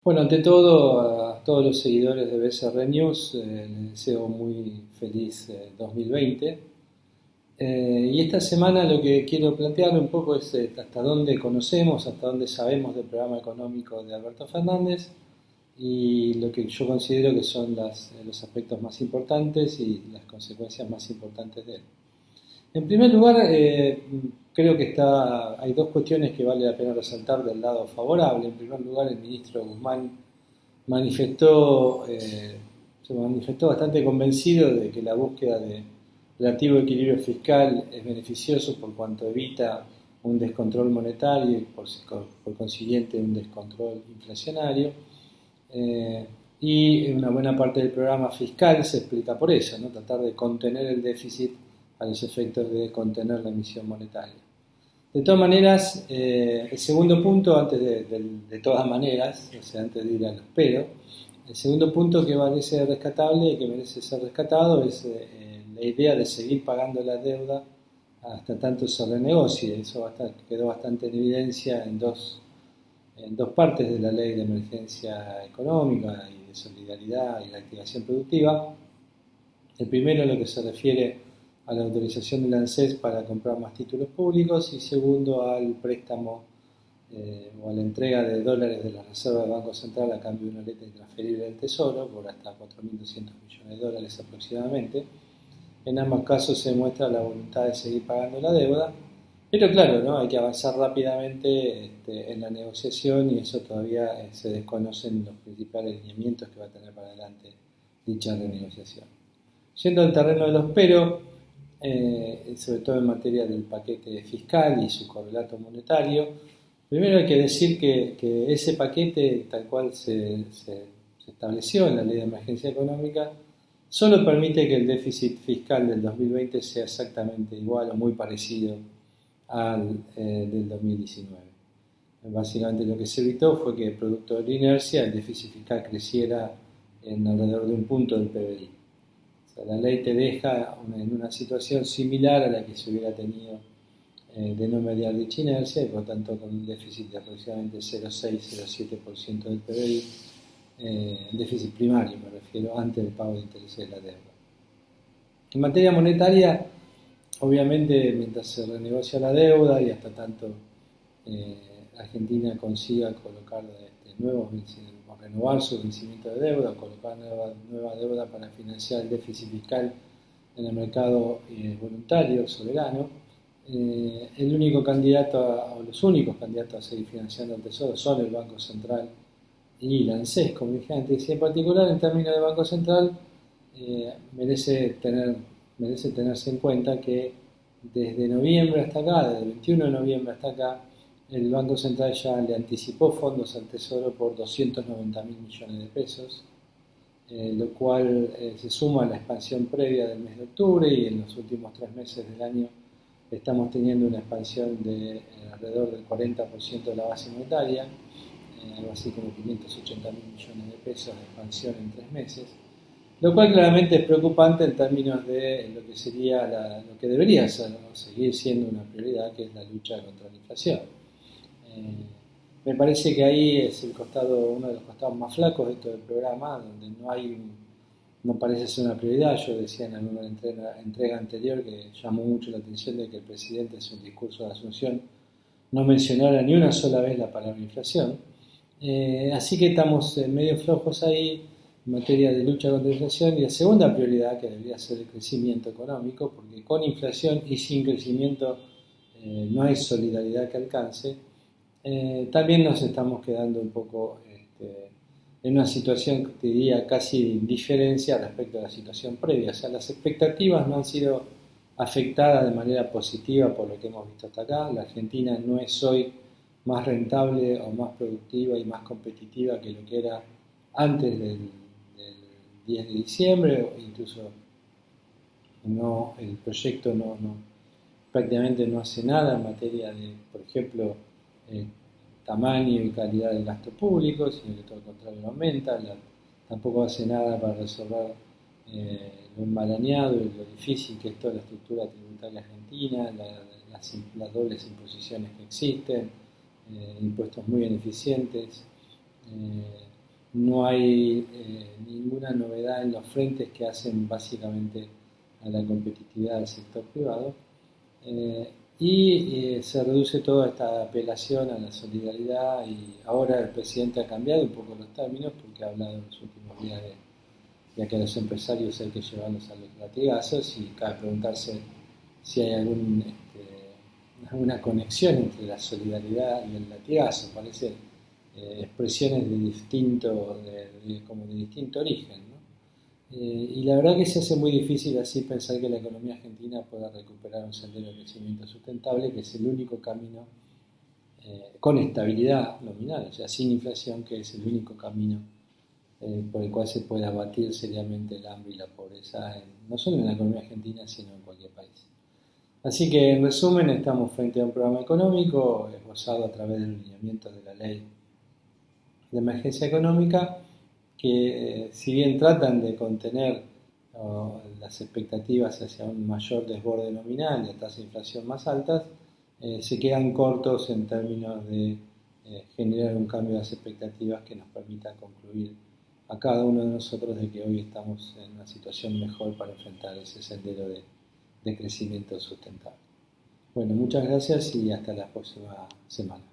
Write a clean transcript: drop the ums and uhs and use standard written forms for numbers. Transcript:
Bueno, ante todo, a todos los seguidores de BCR News les deseo muy feliz 2020. Y esta semana lo que quiero plantear un poco es hasta dónde conocemos, hasta dónde sabemos del programa económico de Alberto Fernández y lo que yo considero que son los aspectos más importantes y las consecuencias más importantes de él. En primer lugar, creo que hay dos cuestiones que vale la pena resaltar del lado favorable. En primer lugar, el ministro Guzmán manifestó, se manifestó bastante convencido de que la búsqueda de relativo equilibrio fiscal es beneficioso por cuanto evita un descontrol monetario y por consiguiente un descontrol inflacionario. Eh, y una buena parte del programa fiscal se explica por eso, ¿no? Tratar de contener el déficit a los efectos de contener la emisión monetaria. De todas maneras, el segundo punto, de todas maneras, o sea, antes de ir a los pero, el segundo punto que parece rescatable y que merece ser rescatado es la idea de seguir pagando la deuda hasta tanto se renegocie. Eso quedó bastante en evidencia en dos partes de la ley de emergencia económica y de solidaridad y la activación productiva. El primero, lo que se refiere a la autorización del ANSES para comprar más títulos públicos y segundo, al préstamo o a la entrega de dólares de la Reserva del Banco Central a cambio de una letra intransferible del Tesoro por hasta 4.200 millones de dólares aproximadamente. En ambos casos se muestra la voluntad de seguir pagando la deuda, pero claro, ¿no? Hay que avanzar rápidamente en la negociación y eso todavía se desconocen los principales lineamientos que va a tener para adelante dicha renegociación. Yendo al terreno de los pero, sobre todo en materia del paquete fiscal y su correlato monetario, primero hay que decir que ese paquete, tal cual se estableció en la Ley de Emergencia Económica, solo permite que el déficit fiscal del 2020 sea exactamente igual o muy parecido al del 2019. Básicamente lo que se evitó fue que, producto de la inercia, el déficit fiscal creciera en alrededor de un punto del PBI. O sea, la ley te deja en una situación similar a la que se hubiera tenido de no mediar dicha inercia y por tanto con un déficit de aproximadamente 0,6-0,7% del PBI, déficit primario me refiero, antes del pago de intereses de la deuda. En materia monetaria, obviamente mientras se renegocia la deuda y hasta tanto eh, Argentina consiga colocar nuevos o renovar su vencimiento de deuda, colocar nueva deuda para financiar el déficit fiscal en el mercado voluntario, soberano, el único candidato o los únicos candidatos a seguir financiando el Tesoro son el Banco Central y la ANSES, como dije antes, y en particular en términos de Banco Central merece tenerse en cuenta que desde noviembre hasta acá, desde el 21 de noviembre hasta acá, el Banco Central ya le anticipó fondos al Tesoro por 290.000 millones de pesos, lo cual se suma a la expansión previa del mes de octubre y en los últimos 3 meses del año estamos teniendo una expansión de alrededor del 40% de la base monetaria, algo así como 580.000 millones de pesos de expansión en 3 meses, lo cual claramente es preocupante en términos de lo que sería lo que debería ser, ¿no? Seguir siendo una prioridad, que es la lucha contra la inflación. Me parece que ahí es uno de los costados más flacos de todo el programa, donde no parece ser una prioridad. Yo decía en alguna entrega anterior que llamó mucho la atención de que el presidente en su discurso de Asunción no mencionara ni una sola vez la palabra inflación. Así que estamos medio flojos ahí en materia de lucha contra la inflación y la segunda prioridad que debería ser el crecimiento económico, porque con inflación y sin crecimiento no hay solidaridad que alcance. También nos estamos quedando un poco en una situación que te diría casi de indiferencia respecto a la situación previa. O sea, las expectativas no han sido afectadas de manera positiva por lo que hemos visto hasta acá. La Argentina no es hoy más rentable o más productiva y más competitiva que lo que era antes del 10 de diciembre, o incluso el proyecto prácticamente no hace nada en materia de, por ejemplo, eh, tamaño y calidad del gasto público, sino que todo lo contrario lo aumenta. Tampoco hace nada para resolver lo embarañado y lo difícil que es toda la estructura tributaria argentina, las dobles imposiciones que existen, impuestos muy ineficientes, no hay ninguna novedad en los frentes que hacen básicamente a la competitividad del sector privado. Se reduce toda esta apelación a la solidaridad y ahora el presidente ha cambiado un poco los términos porque ha hablado en los últimos días de que a los empresarios hay que llevarlos a los latigazos y cabe preguntarse si hay alguna conexión entre la solidaridad y el latigazo. Parece expresiones como de distinto origen, ¿no? Y la verdad que se hace muy difícil así pensar que la economía argentina pueda recuperar un sendero de crecimiento sustentable, que es el único camino con estabilidad nominal, o sea, sin inflación, que es el único camino por el cual se puede abatir seriamente el hambre y la pobreza, no solo en la economía argentina, sino en cualquier país. Así que, en resumen, estamos frente a un programa económico esbozado a través de los lineamientos de la ley de emergencia económica, que si bien tratan de contener las expectativas hacia un mayor desborde nominal y a tasas de inflación más altas, se quedan cortos en términos de generar un cambio de las expectativas que nos permita concluir a cada uno de nosotros de que hoy estamos en una situación mejor para enfrentar ese sendero de crecimiento sustentable. Bueno, muchas gracias y hasta la próxima semana.